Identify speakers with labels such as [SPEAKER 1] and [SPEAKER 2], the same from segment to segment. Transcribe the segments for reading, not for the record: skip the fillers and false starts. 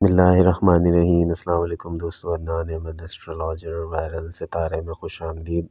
[SPEAKER 1] बिस्मिल्लाहिर्रहमानिर्रहीम। अस्सलाम वालेकुम दोस्तों, अदनान अहमद एस्ट्रोलॉजर वायरल सितारे में खुश आमदीद।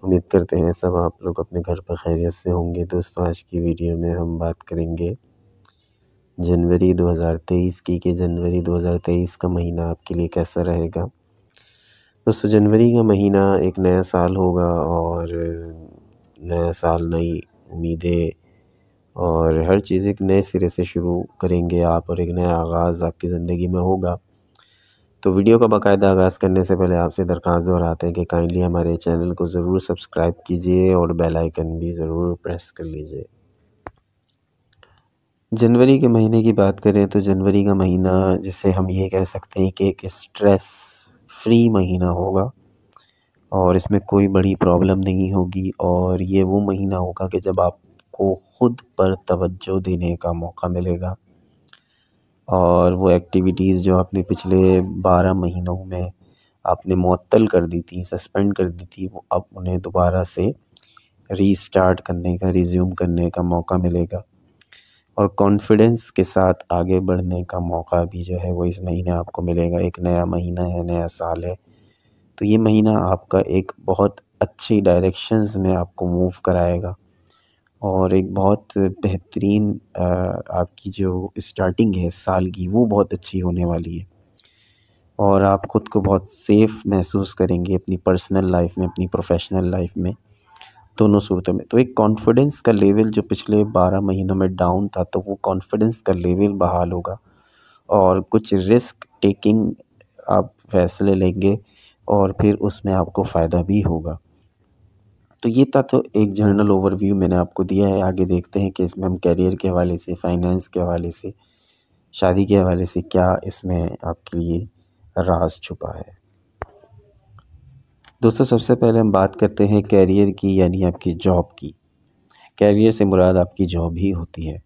[SPEAKER 1] उम्मीद करते हैं सब आप लोग अपने घर पर खैरियत से होंगे। दोस्तों, आज की वीडियो में हम बात करेंगे जनवरी 2023 की कि जनवरी 2023 का महीना आपके लिए कैसा रहेगा। दोस्तों, जनवरी का महीना एक नया साल होगा और नया साल नई उम्मीदें और हर चीज़ एक नए सिरे से शुरू करेंगे आप, और एक नया आगाज़ आपकी ज़िंदगी में होगा। तो वीडियो का बाकायदा आगाज़ करने से पहले आपसे दरख्वास्त दोहराते हैं कि काइंडली हमारे चैनल को ज़रूर सब्सक्राइब कीजिए और बेल आइकन भी ज़रूर प्रेस कर लीजिए। जनवरी के महीने की बात करें तो जनवरी का महीना जिसे हम ये कह सकते हैं कि एक स्ट्रेस फ्री महीना होगा और इसमें कोई बड़ी प्रॉब्लम नहीं होगी, और ये वो महीना होगा कि जब आपको ख़ुद पर तवज्जो देने का मौका मिलेगा और वो एक्टिविटीज़ जो आपने पिछले 12 महीनों में आपने मुअत्तल कर दी थी, सस्पेंड कर दी थी, वो अब उन्हें दोबारा से रीस्टार्ट करने का, रिज़्यूम करने का मौका मिलेगा। और कॉन्फिडेंस के साथ आगे बढ़ने का मौका भी जो है वो इस महीने आपको मिलेगा। एक नया महीना है, नया साल है, तो ये महीना आपका एक बहुत अच्छी डायरेक्शंस में आपको मूव कराएगा और एक बहुत बेहतरीन आपकी जो स्टार्टिंग है साल की वो बहुत अच्छी होने वाली है और आप ख़ुद को बहुत सेफ़ महसूस करेंगे अपनी पर्सनल लाइफ में, अपनी प्रोफेशनल लाइफ में, दोनों सूरतों में। तो एक कॉन्फिडेंस का लेवल जो पिछले 12 महीनों में डाउन था, तो वो कॉन्फिडेंस का लेवल बहाल होगा और कुछ रिस्क टेकिंग आप फैसले लेंगे और फिर उसमें आपको फ़ायदा भी होगा। तो ये था तो एक जनरल ओवरव्यू मैंने आपको दिया है। आगे देखते हैं कि इसमें हम करियर के हवाले से, फाइनेंस के हवाले से, शादी के हवाले से क्या इसमें आपके लिए राज छुपा है। दोस्तों, सबसे पहले हम बात करते हैं करियर की, यानी आपकी जॉब की। करियर से मुराद आपकी जॉब ही होती है।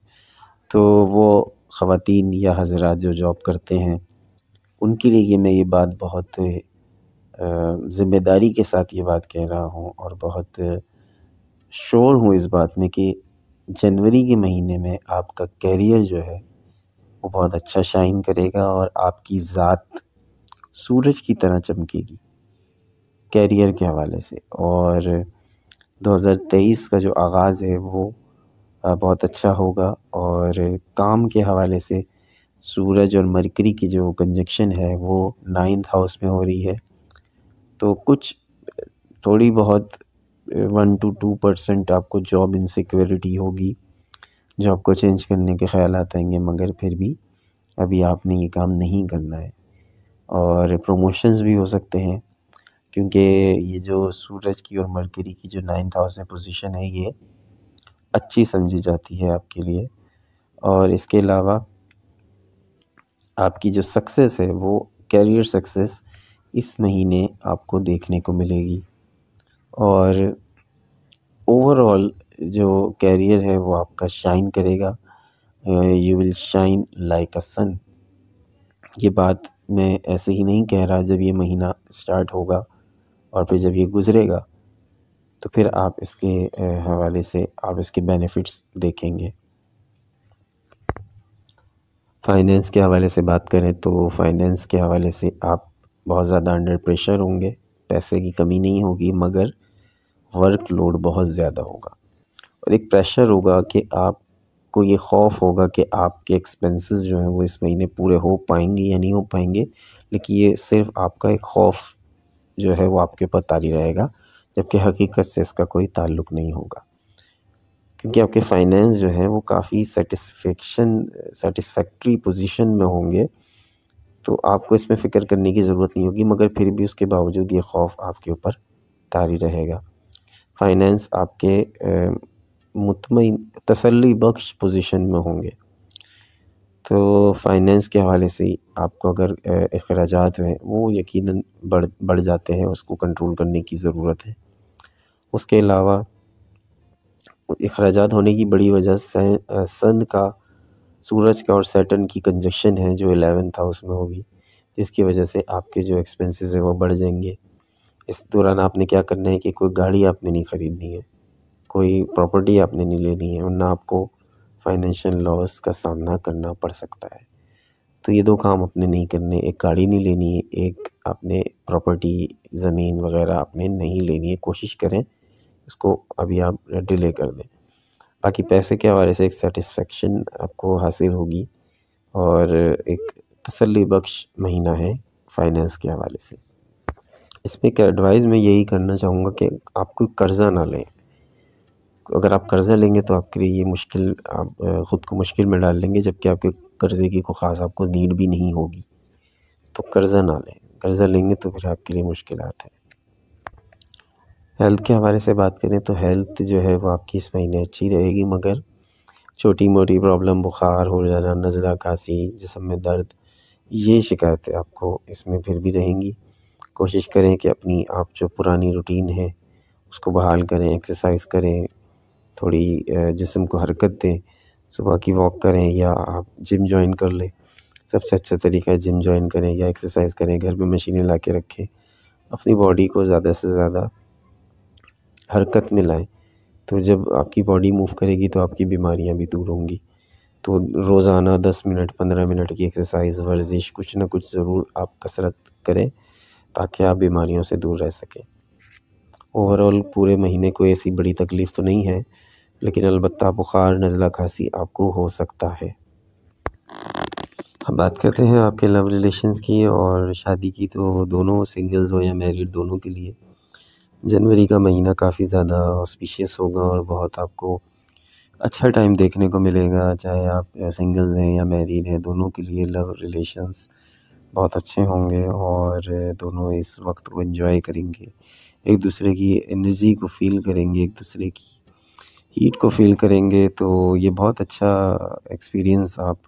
[SPEAKER 1] तो वो ख़वातीन या हज़रात जो जॉब करते हैं उनके लिए मैं ये बात बहुत ज़िम्मेदारी के साथ ये बात कह रहा हूँ और बहुत श्योर हूँ इस बात में कि जनवरी के महीने में आपका करियर जो है वो बहुत अच्छा शाइन करेगा और आपकी ज़ात सूरज की तरह चमकेगी करियर के हवाले से। और 2023 का जो आगाज़ है वो बहुत अच्छा होगा और काम के हवाले से सूरज और मरकरी की जो कंजक्शन है वो 9th हाउस में हो रही है। तो कुछ थोड़ी बहुत 1 to 2% आपको जॉब इनसिक्योरिटी होगी, जॉब को चेंज करने के ख़यालात आएंगे, मगर फिर भी अभी आपने ये काम नहीं करना है। और प्रमोशंस भी हो सकते हैं क्योंकि ये जो सूरज की और मरकरी की जो 9th हाउस में पोजीशन है ये अच्छी समझी जाती है आपके लिए। और इसके अलावा आपकी जो सक्सेस है वो करियर सक्सेस इस महीने आपको देखने को मिलेगी और ओवरऑल जो करियर है वो आपका शाइन करेगा। You will shine like a sun. ये बात मैं ऐसे ही नहीं कह रहा, जब ये महीना स्टार्ट होगा और फिर जब ये गुज़रेगा तो फिर आप इसके हवाले से आप इसके बेनिफिट्स देखेंगे। फाइनेंस के हवाले से बात करें तो फाइनेंस के हवाले से आप बहुत ज़्यादा अंडर प्रेशर होंगे। पैसे की कमी नहीं होगी, मगर वर्कलोड बहुत ज़्यादा होगा और एक प्रेशर होगा कि आपको ये खौफ होगा कि आपके एक्सपेंसेस जो हैं वो इस महीने पूरे हो पाएंगे या नहीं हो पाएंगे। लेकिन ये सिर्फ आपका एक खौफ जो है वो आपके ऊपर तारी रहेगा, जबकि हकीकत से इसका कोई ताल्लुक़ नहीं होगा, क्योंकि आपके फाइनेंस जो है वो काफ़ी सेटिस्फैक्ट्री पोजीशन में होंगे। तो आपको इसमें फ़िक्र करने की ज़रूरत नहीं होगी, मगर फिर भी उसके बावजूद ये खौफ आपके ऊपर तारी रहेगा। फाइनेंस आपके मुतमईन तसल्ली बख्श पोजीशन में होंगे। तो फाइनेंस के हवाले से ही आपको अगर अखराजात हैं वो यकीनन बढ़ जाते हैं, उसको कंट्रोल करने की ज़रूरत है। उसके अलावा अखराजात होने की बड़ी वजह सन का, सूरज का और सैटर्न की कंजक्शन है जो 11th हाउस में होगी, जिसकी वजह से आपके जो एक्सपेंसेस हैं वो बढ़ जाएंगे। इस दौरान आपने क्या करना है कि कोई गाड़ी आपने नहीं ख़रीदनी है, कोई प्रॉपर्टी आपने नहीं लेनी है, वरना आपको फाइनेंशियल लॉस का सामना करना पड़ सकता है। तो ये 2 काम अपने नहीं करने, एक गाड़ी नहीं लेनी है, एक आपने प्रॉपर्टी ज़मीन वग़ैरह आपने नहीं लेनी है। कोशिश करें इसको अभी आप डिले कर दें। बाकी पैसे के हवाले से एक सैटिस्फैक्शन आपको हासिल होगी और एक तसल्ली बख्श महीना है फाइनेंस के हवाले से। इसमें एक एडवाइस मैं यही करना चाहूँगा कि आप कोई कर्ज़ा ना लें। अगर आप कर्ज़ा लेंगे तो आपके लिए ये मुश्किल, आप ख़ुद को मुश्किल में डाल लेंगे, जबकि आपके कर्ज़े की कोई ख़ास आपको नीड भी नहीं होगी। तो कर्ज़ा ना लें, कर्ज़ा लेंगे तो फिर आपके लिए मुश्किलात है। हेल्थ के हवाले से बात करें तो हेल्थ जो है वो आपकी इस महीने अच्छी रहेगी, मगर छोटी मोटी प्रॉब्लम, बुखार हो जाना, नज़ला, खांसी, जिस्म में दर्द, ये शिकायतें आपको इसमें फिर भी रहेंगी। कोशिश करें कि अपनी आप जो पुरानी रूटीन है उसको बहाल करें, एक्सरसाइज करें, थोड़ी जिस्म को हरकत दें, सुबह की वॉक करें या आप जिम जॉइन कर लें। सबसे अच्छा तरीका है जिम जॉइन करें या एक्सरसाइज करें, घर में मशीनें ला के रखें, अपनी बॉडी को ज़्यादा से ज़्यादा हरकत में लाएँ। तो जब आपकी बॉडी मूव करेगी तो आपकी बीमारियां भी दूर होंगी। तो रोज़ाना 10 मिनट 15 मिनट की एक्सरसाइज, वर्जिश, कुछ ना कुछ ज़रूर आप कसरत करें ताकि आप बीमारियों से दूर रह सकें। ओवरऑल पूरे महीने कोई ऐसी बड़ी तकलीफ़ तो नहीं है, लेकिन अलबत्ता बुखार, नज़ला, खांसी आपको हो सकता है। हम बात करते हैं आपके लव रिलेशंस की और शादी की, तो दोनों सिंगल्स हो या मैरिड, दोनों के लिए जनवरी का महीना काफ़ी ज़्यादा ऑस्पिशियस होगा और बहुत आपको अच्छा टाइम देखने को मिलेगा। चाहे आप सिंगल्स हैं या मैरिड हैं, दोनों के लिए लव रिलेशंस बहुत अच्छे होंगे और दोनों इस वक्त को एंजॉय करेंगे, एक दूसरे की एनर्जी को फ़ील करेंगे, एक दूसरे की हीट को फ़ील करेंगे। तो ये बहुत अच्छा एक्सपीरियंस आप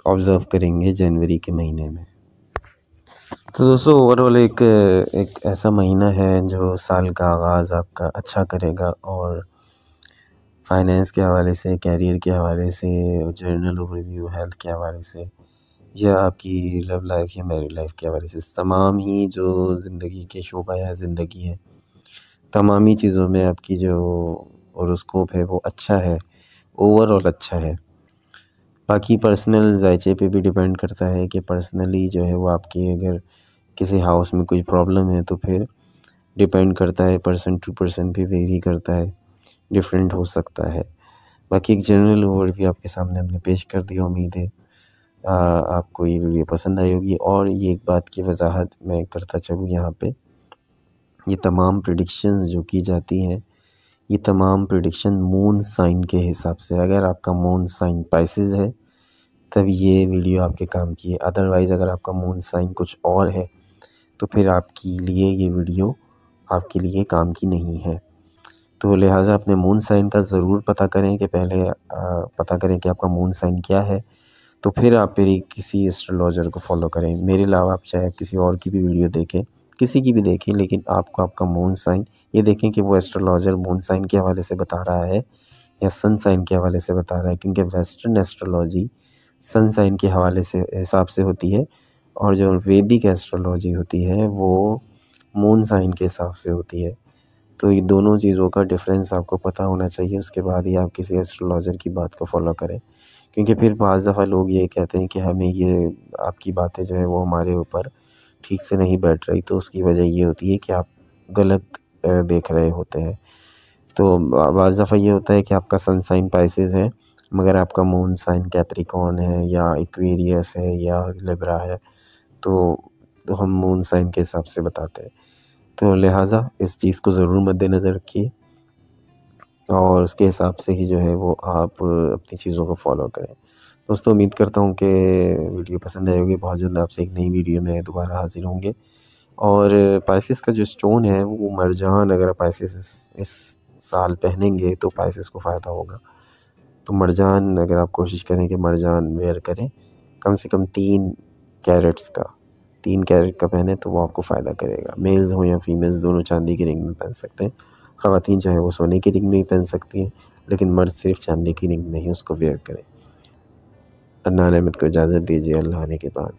[SPEAKER 1] ऑब्ज़र्व करेंगे जनवरी के महीने में। तो दोस्तों ओवरऑल एक ऐसा महीना है जो साल का आगाज़ आपका अच्छा करेगा और फाइनेंस के हवाले से, कैरियर के हवाले से, जनरल ओवरव्यू, हेल्थ के हवाले से या आपकी लव लाइफ या मैरिड लाइफ के हवाले से, तमाम ही जो ज़िंदगी के शोबा या ज़िंदगी है, तमामी चीज़ों में आपकी जो होरोस्कोप है वो अच्छा है, ओवरऑल अच्छा है। बाकी पर्सनल जायचे पे भी डिपेंड करता है कि पर्सनली जो है वो आपकी अगर किसी हाउस में कोई प्रॉब्लम है तो फिर डिपेंड करता है, पर्सन टू पर्सन भी वेरी करता है, डिफरेंट हो सकता है। बाकी एक जनरल ओवरव्यू आपके सामने हमने पेश कर दिया। उम्मीद है आपको ये वीडियो पसंद आई होगी। और ये एक बात की वजाहत मैं करता चलूँ यहाँ पे, ये तमाम प्रेडिक्शंस जो की जाती हैं, ये तमाम प्रेडिक्शन मून साइन के हिसाब से, अगर आपका मून साइन पाइसेस है तब ये वीडियो आपके काम की है। अदरवाइज़ अगर आपका मून साइन कुछ और है तो फिर आपके लिए ये वीडियो आपके लिए काम की नहीं है। तो लिहाजा अपने मून साइन का ज़रूर पता करें कि पहले पता करें कि आपका मून साइन क्या है, तो फिर आप मेरी किसी एस्ट्रोलॉजर को फॉलो करें। मेरे अलावा आप चाहे किसी और की भी वीडियो देखें, किसी की भी देखें, लेकिन आपको आपका मून साइन ये देखें कि वो एस्ट्रोलॉजर मून साइन के हवाले से बता रहा है या सन साइन के हवाले से बता रहा है, क्योंकि वेस्टर्न एस्ट्रोलॉजी सन साइन के हवाले से हिसाब से होती है और जो वैदिक एस्ट्रोलॉजी होती है वो मून साइन के हिसाब से होती है। तो ये दोनों चीज़ों का डिफरेंस आपको पता होना चाहिए, उसके बाद ही आप किसी एस्ट्रोलॉजर की बात को फॉलो करें। क्योंकि फिर बाज़ दफ़ा लोग ये कहते हैं कि हमें ये आपकी बातें जो है वो हमारे ऊपर ठीक से नहीं बैठ रही, तो उसकी वजह ये होती है कि आप गलत देख रहे होते हैं। तो बाज़ दफ़ा ये होता है कि आपका सन साइन पाइसेस है मगर आपका मून साइन कैप्रिकॉर्न है या एक्वेरियस है या लिब्रा है, तो हम मून साइन के हिसाब से बताते हैं। तो लिहाजा इस चीज़ को ज़रूर मद्देनज़र रखिए और उसके हिसाब से ही जो है वो आप अपनी चीज़ों को फॉलो करें। दोस्तों उम्मीद करता हूँ कि वीडियो पसंद आई होगी। बहुत जल्द आपसे एक नई वीडियो में दोबारा हाज़िर होंगे। और पाइसेस का जो स्टोन है वो मरजान, अगर पाइसेस इस साल पहनेंगे तो पाइसेस को फ़ायदा होगा। तो मरजान अगर आप कोशिश करें कि मरजान वेयर करें, कम से कम 3 कैरेट्स का, 3 कैरेट का पहने तो वो आपको फ़ायदा करेगा। मेल्स हो या फीमेल्स दोनों चांदी की रिंग में पहन सकते हैं। ख़वातीन चाहे वो सोने की रिंग में ही पहन सकती हैं, लेकिन मर्द सिर्फ चांदी की रिंग में ही उसको वेयर करें। अदनान अहमद को इजाज़त दीजिए। अल्लाह आने के बाद।